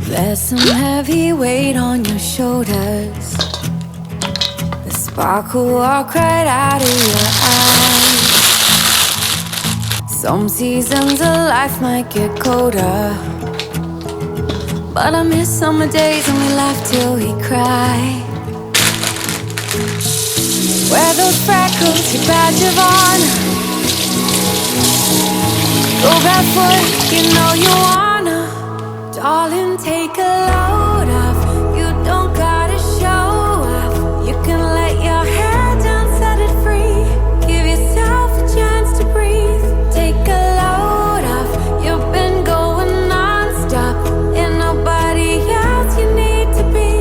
There's some heavy weight on your shoulders. The sparkle walk right out of your eyes. Some seasons of life might get colder, but I miss summer days when we laugh till we cry. Wear those freckles, your badge of honor. Go barefoot, you know you wanna. Darling, take a load off. You don't gotta show off. You can let your hair down, set it free. Give yourself a chance to breathe. Take a load off. You've been going non-stop. Ain't nobody else you need to be.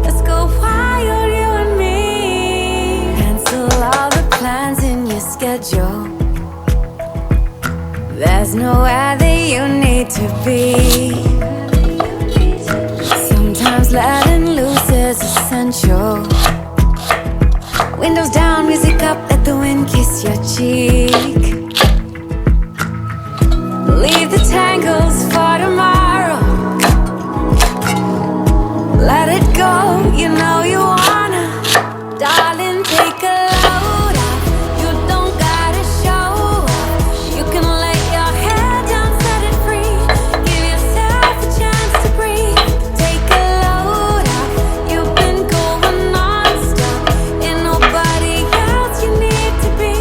Let's go wild, you and me. Cancel all the plans in your schedule. There's nowhere that you need to be. Sometimes letting loose is essential. Windows down, music up, let the wind kiss your cheek. Leave the tangles for tomorrow. Let it go, you know you wanna. Darling, take a load off. You don't gotta show off. You can let your hair down, set it free. Give yourself a chance to breathe. Take a load off. You've been going non-stop. Ain't nobody else you need to be.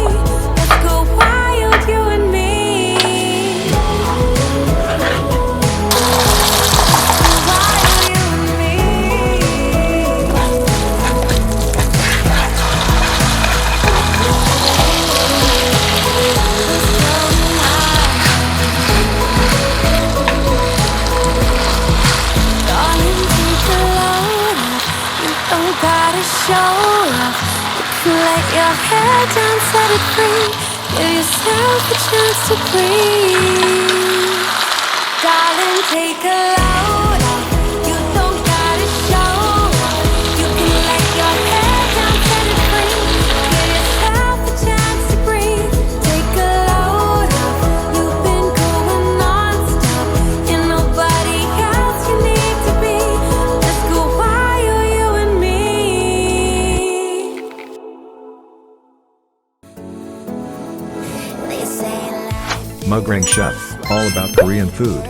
Let's go wild, you and me. Wild, you and me. Darling, take a load off. You don't gotta show off. You can let your hair down, set it free. Give yourself a chance to breathe. Darling, take a load off. You don't gotta show off. You can let your hair down, set it free. Give yourself a chance to breathe. Take a load off. You've been going non-stop. Ain't nobody else you need to be. Let's go wild, you and me. They say life Mugrang Chef, all about Korean food.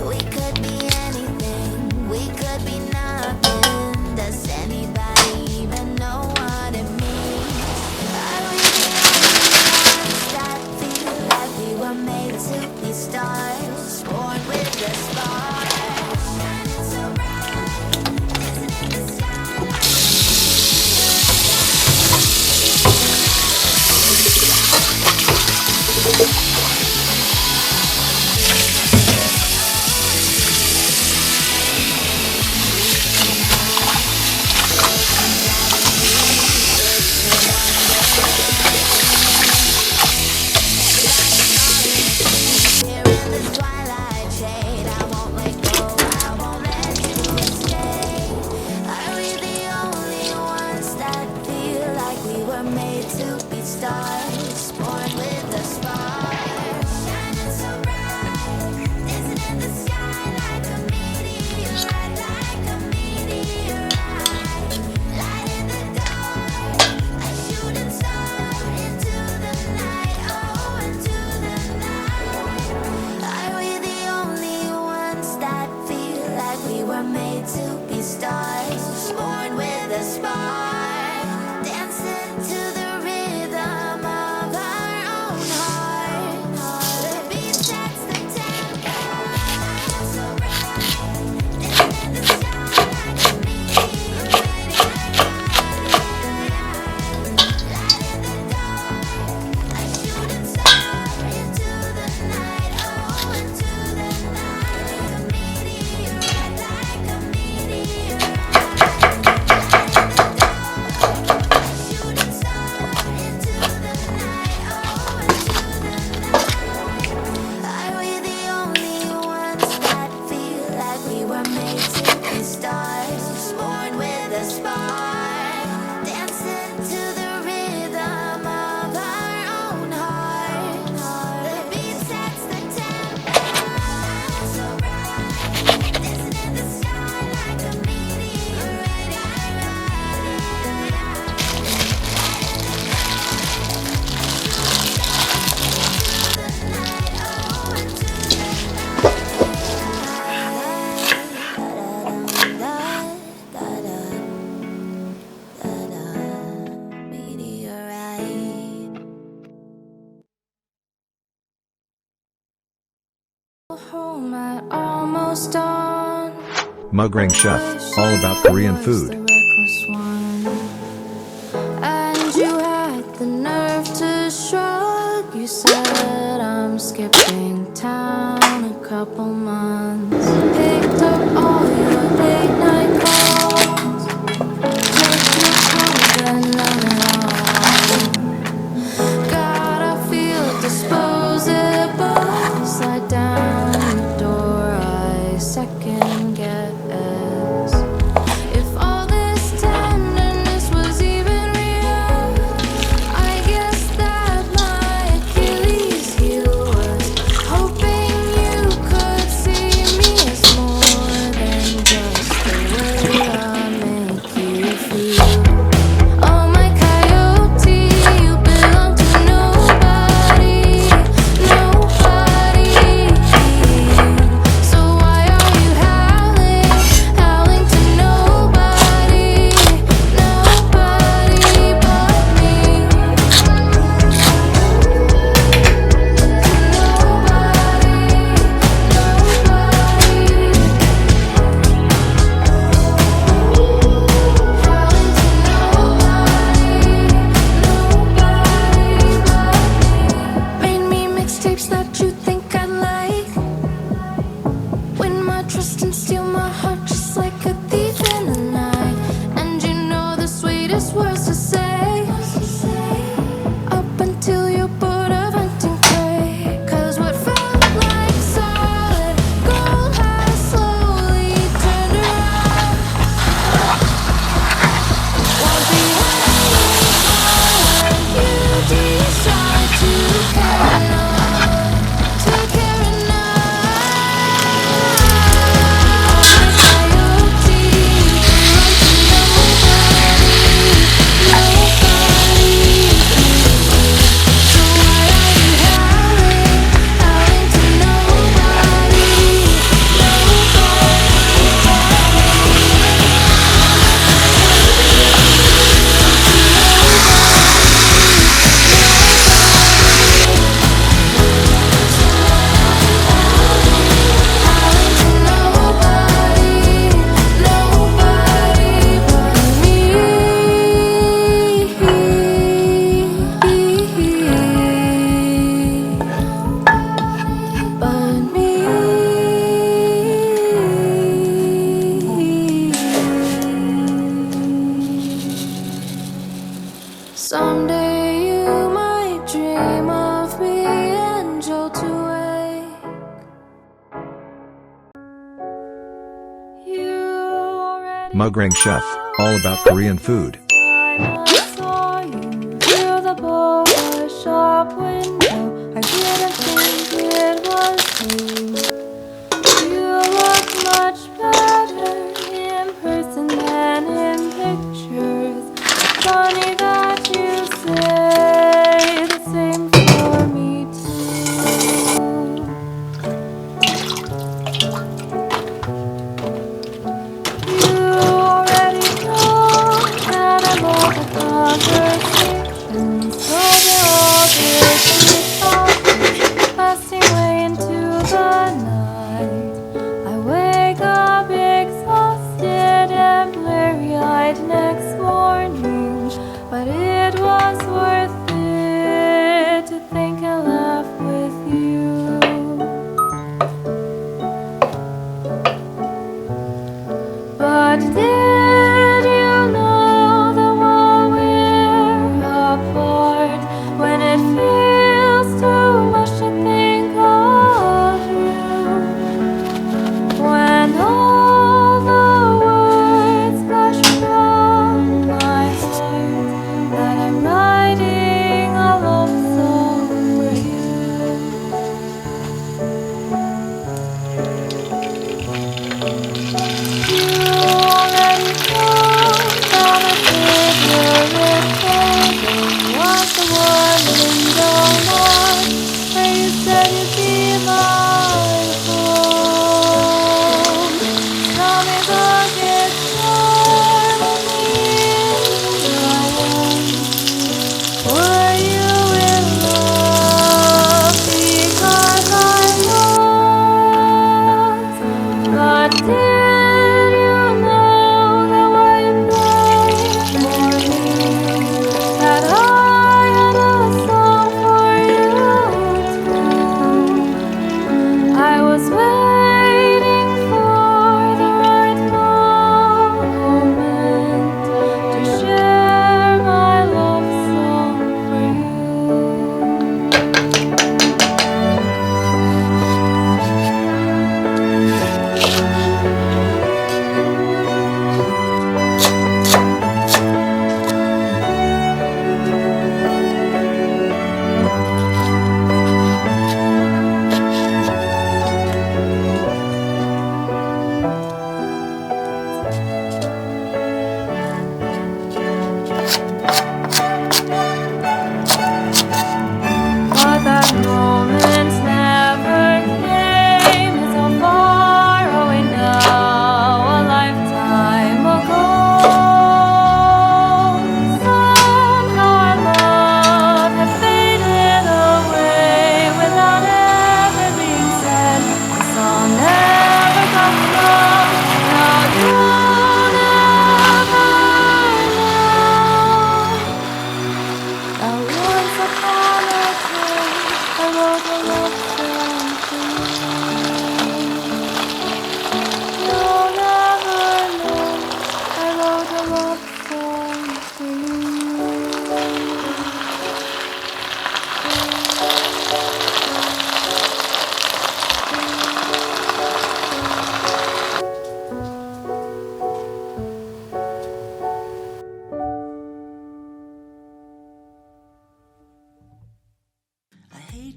we could be anything, we could be nothing. Does anybody even know what it means? Are we the only ones that feel like we were made to be stars, born with the spark, shining so bright, isn't it the sky? Here in the twilight shade, I won't let go, I won't let you stay. Are we the only ones that feel like we were made to be stars, born with a spark, shining so bright, dancing in the sky like a meteorite, like a meteorite. Light in the dark, a shooting star into the night, oh, into the night. Are we the only ones that feel like we were made to be stars, born with a spark, dancing to the rhythm of home at almost dawn. Mugrang Chef, all about Korean food. And you had the nerve to shrug. You said I'm skipping town a couple months. Picked up all your late night calls. Took your calls and none at all. God, I feel disposable. Slide down the door, I second guess. If all this tenderness was even real, I guess that my Achilles heel was hoping you could see me as more than just the way I make you feel. Oh my coyote, you belong to nobody, nobody. So why are you howling, howling to nobody, nobody but me? Made me mixtapes that you think I'd like. Win my trust and steal my heart just like a thief in the night. And you know the sweetest words to say, up until you're bored of hunting prey. 'Cause what felt like solid gold has slowly turned around. Won't be hanging on, you decide to carry on, to carry Someday you might dream of me, angel, to wake. You already Mugrang Chef, all about Korean food. I saw you through the boba shop window. I didn't think it was you. You look much better in person than in pictures. Funny that you say the same for me too. You already know that I'm all the conversations. So they're all this topics passing way into the night. I wake up exhausted and blurry-eyed next morning, but it was worth it to think and laugh with you. But did you know that while we're apart, when it feels too much to think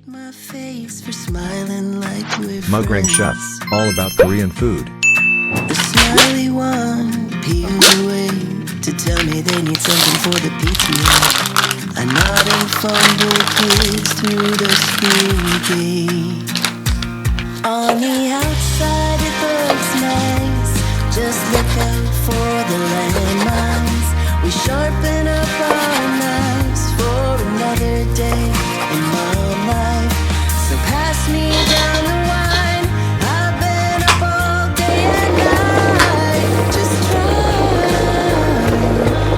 My face for smiling like we're Mugrang Chef, friends. all about Korean food. The smiley one peeled away to tell me they need something for the PTA. I nod and fumble kids through the school gate. On the outside it looks nice, just look out for the landmines. We sharpen up our knives for another day in my life. So pass me down the wine. I've been up all day and night, just trying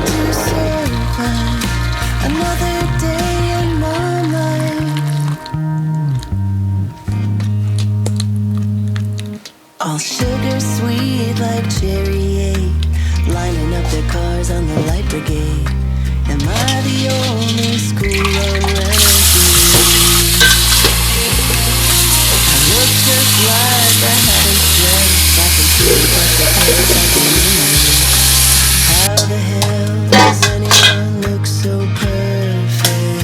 to survive another day in my life. All sugar sweet like cherry 8, lining up their cars on the light brigade. Am I the only school around? Look just like I hadn't stressed. I can see it, but the face I can remember. How the hell does anyone look so perfect?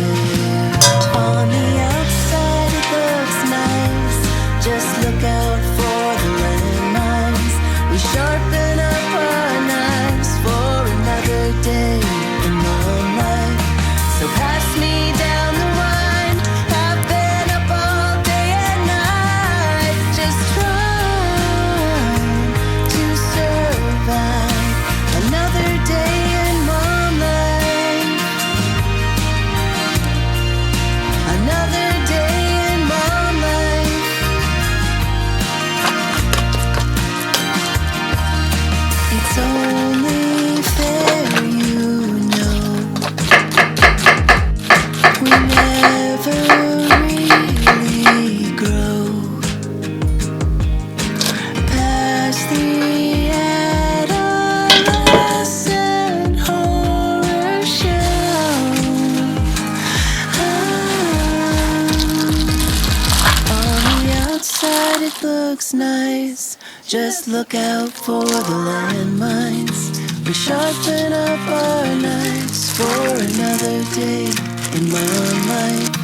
On the outside it looks nice, just look out for the landmines. We sharpen up our knives for another day in my life. So pass me down the wine. I've been up all day and night, just trying to survive another day in my life. Another day in my life. It's only fair, you know. We never really grow past the adolescent horror show. On the outside it looks nice, just look out for the landmines. We sharpen up our knives for another day in my life.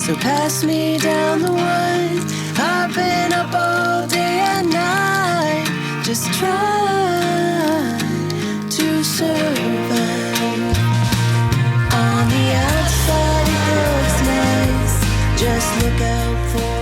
So pass me down the wine. I've been up all day and night, just trying to survive. On the outside it looks nice, just look out for